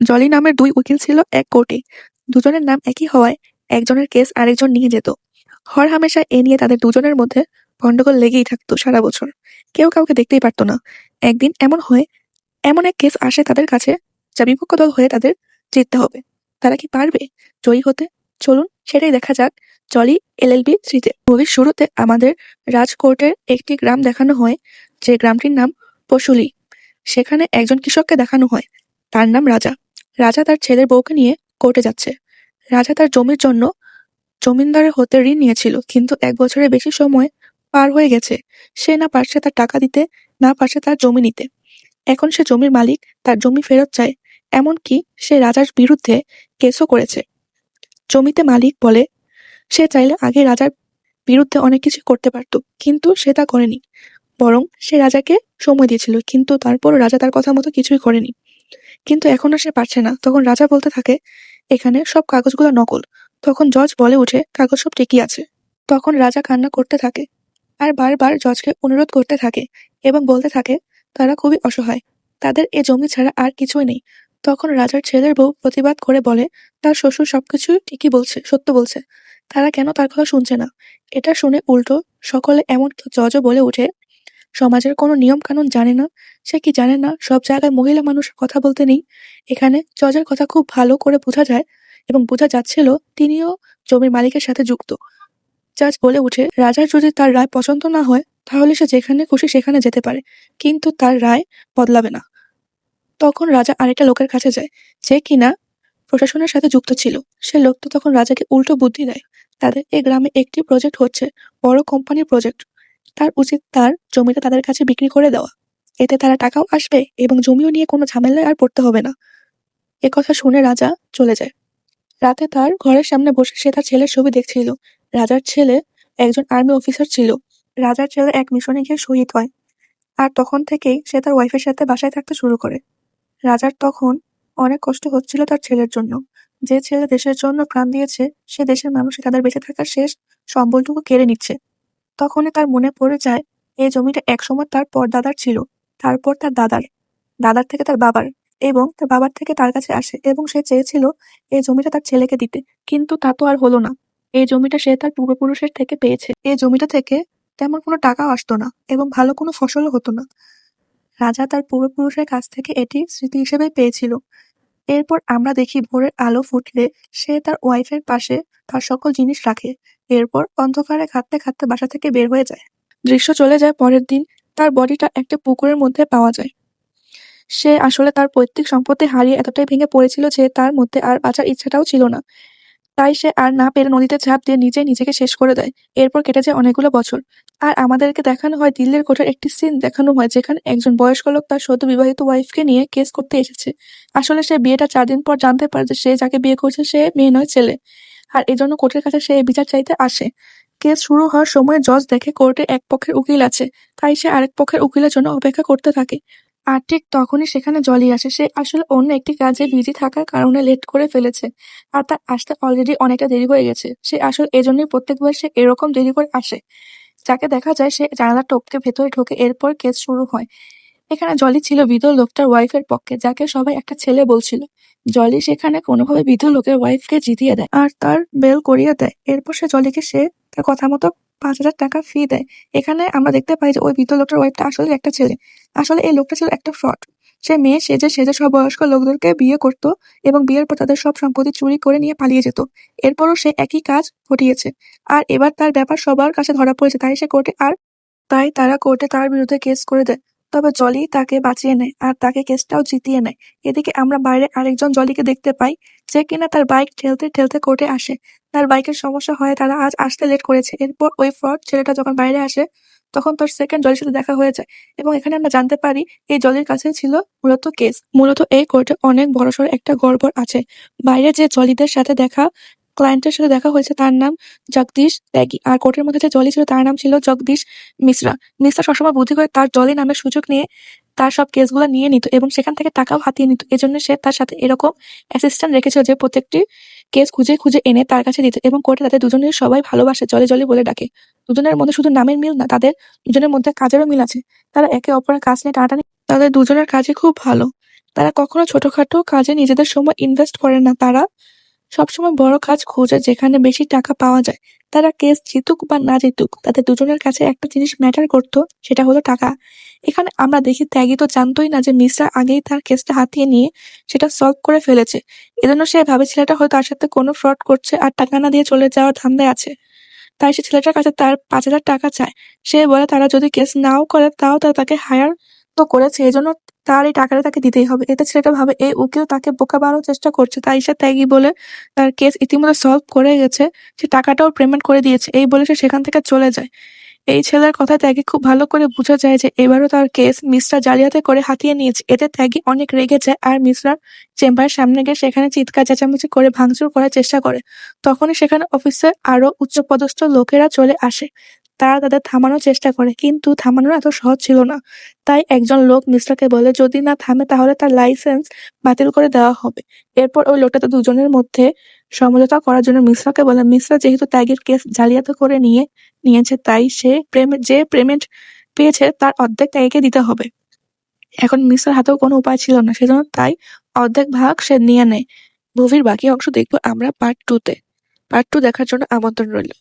জলি নামের দুই উকিল ছিল এক কোর্টে। দুজনের নাম একই হওয়ায় একজনের কেস আরেকজন নিয়ে যেত। হরহামেশা এ নিয়ে তাদের দুজনের মধ্যে গন্ডগোল লেগেই থাকতো সারা বছর। কেউ কাউকে দেখতেই পারতো না। একদিন এমন এক কেস আসে তাদের কাছে, যা বিপক্ষ দল হয়ে তাদের জিততে হবে। তারা কি পারবে জয়ী হতে? চলুন সেটাই দেখা যাক জলি এলএলবি 3-তে। মুভির শুরুতে আমাদের রাজকোটের একটি গ্রাম দেখানো হয়, যে গ্রামটির নাম পশুলি। সেখানে একজন কৃষককে দেখানো হয়, তার নাম রাজা। রাজা তার ছেলের বউকে নিয়ে কোর্টে যাচ্ছে। রাজা তার জমির জন্য জমিনদারের হতে ঋণ নিয়েছিল, কিন্তু 1 বছরের বেশি সময় পার হয়ে গেছে। সে না পারছে তার টাকা দিতে, না পারছে তার জমি নিতে। এখন সে জমির মালিক, তার জমি ফেরত চায়। এমনকি সে রাজার বিরুদ্ধে কেসও করেছে। জমিতে মালিক বলে সে চাইলে আগে রাজার বিরুদ্ধে অনেক কিছু করতে পারত, কিন্তু সে তা করেনি। বরং সে রাজাকে সময় দিয়েছিল, কিন্তু তারপরও রাজা তার কথা মতো কিছুই করেনি। কিন্তু এখন আর সে পারছে না। তখন রাজা বলতে থাকে, এখানে সব কাগজগুলো নকল। তখন জজ বলে উঠে, কাগজ সব ঠিকই আছে। তখন রাজা কান্না করতে থাকে আর বারবার জজকে অনুরোধ করতে থাকে এবং বলতে থাকে তারা খুবই অসহায়, তাদের এ জমি ছাড়া আর কিছুই নেই। তখন রাজার ছেলের বউ প্রতিবাদ করে বলে তার শ্বশুর সবকিছু ঠিকই বলছে, সত্য বলছে, তারা কেন তার কথা শুনছে না। এটা শুনে উল্টো সকলে, এমন জজও বলে উঠে, সমাজের কোনো নিয়ম কানুন জানে না। সে কি জানে না সব জায়গায় মহিলা মানুষের কথা বলতে নেই? এখানে জজের কথা খুব ভালো করে বোঝা যায় এবং বোঝা যাচ্ছিল তিনিও জমির মালিকের সাথে যুক্ত। জাজ বলে উঠে, রাজার যদি তার রায় পছন্দ না হয় তাহলে সে যেখানে খুশি সেখানে যেতে পারে, কিন্তু তার রায় বদলাবে না। তখন রাজা আরেকটা লোকের কাছে যায়, যে কিনা প্রশাসনের সাথে যুক্ত ছিল। সে লোকটা তখন রাজাকে উল্টো বুদ্ধি দেয়, তাদের এই গ্রামে একটি প্রজেক্ট হচ্ছে, বড় কোম্পানির প্রজেক্ট। তার উচিত তার জমিটা তাদের কাছে বিক্রি করে দেওয়া। এতে তারা টাকাও আসবে এবং জমিও নিয়ে কোনো ঝামেলায় আর পড়তে হবে না। কথা শুনে রাজা চলে যায়। রাতে তার ঘরের সামনে বসে সে তার ছেলের ছবি দেখছিল। রাজার ছেলে একজন আর্মি অফিসার ছিল। রাজার ছেলে এক মিশনে গিয়ে শহীদ হয়, আর তখন থেকেই সে তার ওয়াইফের সাথে বাসায় থাকতে শুরু করে। রাজার তখন অনেক কষ্ট হচ্ছিল তার ছেলের জন্য। যে ছেলে দেশের জন্য প্রাণ দিয়েছে, সে দেশের মানুষ তাদের বেঁচে থাকার শেষ সম্বলটুকু কেড়ে নিচ্ছে। তখনই তার মনে পড়ে যায় এই জমিটা একসময় তার পরদাদার ছিল, তারপর তার দাদার, দাদার থেকে তার বাবার, এবং তার বাবার থেকে তার কাছে আসে, এবং সে চেয়েছিল এই জমিটা তার ছেলেকে দিতে, কিন্তু তা তো আর হলো না। এই জমিটা সে তার পূর্বপুরুষের থেকে পেয়েছে। এই জমিটা থেকে তেমন কোনো টাকাও আসতো না এবং ভালো কোনো ফসলও হতো না। রাজা তার পূর্বপুরুষের কাছ থেকে এটি স্মৃতি হিসেবে পেয়েছিল। এরপর আমরা দেখি ভোরের আলো ফুটলে সে তার ওয়াইফের পাশে তার সকল জিনিস রাখে। এরপর অন্ধকারে খাটতে খাটতে বাসা থেকে বের হয়ে যায়। দৃশ্য চলে যায় পরের দিন। তার বডিটা একটা পুকুরের মধ্যে পাওয়া যায়। সে আসলে তার পৈতৃক সম্পত্তি হারিয়ে এতটাই ভেঙে পড়েছিল যে তার মধ্যে আর বাঁচার ইচ্ছাটাও ছিল না। তাই সে আর না পেরে নদীতে ঝাঁপ দিয়ে নিজেকে শেষ করে দেয়। এরপর কেটে যায় অনেকগুলো বছর। আর আমাদেরকে দেখানো হয় দিল্লির কোর্টের একটি সিন দেখানো হয়, যেখানে একজন বয়স্ক লোক তার সদ্য বিবাহিত ওয়াইফকে নিয়ে কেস করতে এসেছে। আসলে সে বিয়েটা 4 দিন পর জানতে পারে যে সে যাকে বিয়ে করছে সে মেয়ে নয়, ছেলে। আর এজন্য কোর্টের কাছে সে বিচার চাইতে আসে। কেস শুরু হওয়ার সময় জজ দেখে কোর্টে এক পক্ষের উকিল আছে, তাই সে আরেক পক্ষের উকিলের জন্য অপেক্ষা করতে থাকে। আর ঠিক তখনই সেখানে জলি আসে। সে আসলে অন্য একটি কাজে বিজি থাকার কারণে লেট করে ফেলেছে, আর তার আসতে অলরেডি অনেকটা দেরি হয়ে গেছে। সে আসলে এজন্যই প্রত্যেকবার সে এরকম দেরি করে আসে। যাকে দেখা যায় সে জানালা টপকে ভেতরে ঢোকে। এরপর কেস শুরু হয়। এখানে জলি ছিল বৃদ্ধ লোকটার ওয়াইফের পক্ষে, যাকে সবাই একটা ছেলে বলছিল। জলি সেখানে কোনোভাবে বৃদ্ধ লোকের ওয়াইফকে জিতিয়ে দেয় আর তার বেল করিয়ে দেয়। এরপর সে তার কথা মতো 5,000 টাকা ফি দেয়। এখানে আমরা দেখতে পাই যে ওই বৃদ্ধ লোকটার ওয়াইফটা আসলে একটা ছেলে। আসলে এই লোকটা ছিল একটা ফ্রড। সে মেয়ে সেজে সেজে সব বয়স্ক লোকদেরকে বিয়ে করত এবং বিয়ের পর তাদের সব সম্পত্তি চুরি করে নিয়ে পালিয়ে যেত। এরপরও সে একই কাজ ঘটিয়েছে, আর এবার তার ব্যাপার সবার কাছে ধরা পড়েছে। তাই তারা কোর্টে তার বিরুদ্ধে কেস করে দেয়। তবে জলি তাকে বাঁচিয়ে নেয় আর তাকে কেসটাও জিতিয়ে নেয়। এদিকে আমরা বাইরে আরেকজন জলিকে দেখতে পাই, যে কিনা তার বাইক ঠেলতে ঠেলতে কোর্টে আসে। তার বাইকের সমস্যা হয়, তারা আজ আসতে লেট করেছে। এরপর ওই ফ্রড ছেলেটা যখন বাইরে আসে, তখন তার সেকেন্ড জলির সাথে দেখা হয়ে যায়, এবং এখানে আমরা জানতে পারি এই জলির কাছে ছিল মূলত কেস। মূলত এই কোর্টে অনেক বড়সড় একটা গড়বড় আছে। বাইরে যে জলিদের সাথে ক্লায়েন্টের সাথে দেখা হয়েছে তার নাম জগদীশ ত্যাগী, আর কোর্টের মধ্যে যে জলি ছিল তার নাম ছিল জগদীশ মিশ্রা। মিশ্রা সবসময় বুদ্ধি করে তার জলি নামের সুযোগ নিয়ে তার সব কেসগুলো নিয়ে নিত এবং সেখান থেকে টাকাও হাতিয়ে নিত। এজন্য সে তার সাথে এরকম অ্যাসিস্ট্যান্ট রেখেছিল যে প্রত্যেকটি কেস খুঁজে খুঁজে এনে তার কাছে দিত, এবং কোর্টে তাদের দুজনের সবাই ভালোবাসে, জলি জলি বলে ডাকে। দুজনের মধ্যে শুধু নামের মিল না, তাদের দুজনের মধ্যে কাজেরও মিল আছে। তারা একে অপরের কাজ নিয়ে টানাটানি, তাদের দুজনের কাজই খুব ভালো। তারা কখনো ছোটখাটো কাজে নিজেদের সময় ইনভেস্ট করে না, তারা সবসময় বড় কাজ খোঁজে যেখানে বেশি টাকা পাওয়া যায়। তারা কেস জিতুক বা না জিতুক, তাদের দুজনের কাছে একটা জিনিস ম্যাটার করতো, সেটা হলো টাকা। এখানে আমরা দেখি ত্যাগী তো জানতোই না যে মিশ্রা আগেই তার কেসটা হাতিয়ে নিয়ে সেটা সলভ করে ফেলেছে। এজন্য সে ভাবে ছেলেটা হয়তো তার সাথে কোনো ফ্রড করছে আর টাকা না দিয়ে চলে যাওয়ার ধান্দায় আছে। তাই সে ছেলেটার কাছে তার 5,000 টাকা চায়। সে বলে তারা যদি কেস নাও করে তাও তারা তাকে হায়ার তো করেছে, এজন্য তার এই টাকাটা তাকে দিতেই হবে। এতে ছেলেটা ভাবে এই উকিল তাকে বোকা বানানোর চেষ্টা করছে, তাই সে ত্যাগী বলে তার কেস ইতিমধ্যে সলভ করে গেছে, সে টাকাটাও পেমেন্ট করে দিয়েছে, এই বলে সে সেখান থেকে চলে যায়। এই ছেলের কথায় ত্যাগী খুব ভালো করে বোঝা যায় যে এবারও তার কেস মিশ্রা জালিয়াতি করে হাতিয়ে নিয়েছে। এতে ত্যাগী অনেক রেগে যায় আর মিশ্রার চেম্বারের সামনে গিয়ে সেখানে চিৎকার চেঁচামেচি করে ভাঙচুর করার চেষ্টা করে। তখনই সেখানে অফিসের আরো উচ্চপদস্থ লোকেরা চলে আসে। তারা তাদের থামানোর চেষ্টা করে, কিন্তু থামানো এত সহজ ছিল না। তাই একজন লোক মিশ্রাকে বলে যদি না থামে তাহলে তার লাইসেন্স বাতিল করে দেওয়া হবে। এরপর ওই লোকটা তো দুজনের মধ্যে সমঝোতা করার জন্য মিশ্রাকে বলে, মিশ্রা যেহেতু ত্যাগীর কেস জালিয়াতি করে নিয়েছে, তাই সে যে পেমেন্ট পেয়েছে তার অর্ধেক ত্যাগীকে দিতে হবে। এখন মিশ্রার হাতেও কোনো উপায় ছিল না, সেজন্য তাই অর্ধেক ভাগ সে নিয়ে নেয়। মুভির বাকি অংশ দেখবো আমরা পার্ট 2-তে। পার্ট 2 দেখার জন্য আমন্ত্রণ রইল।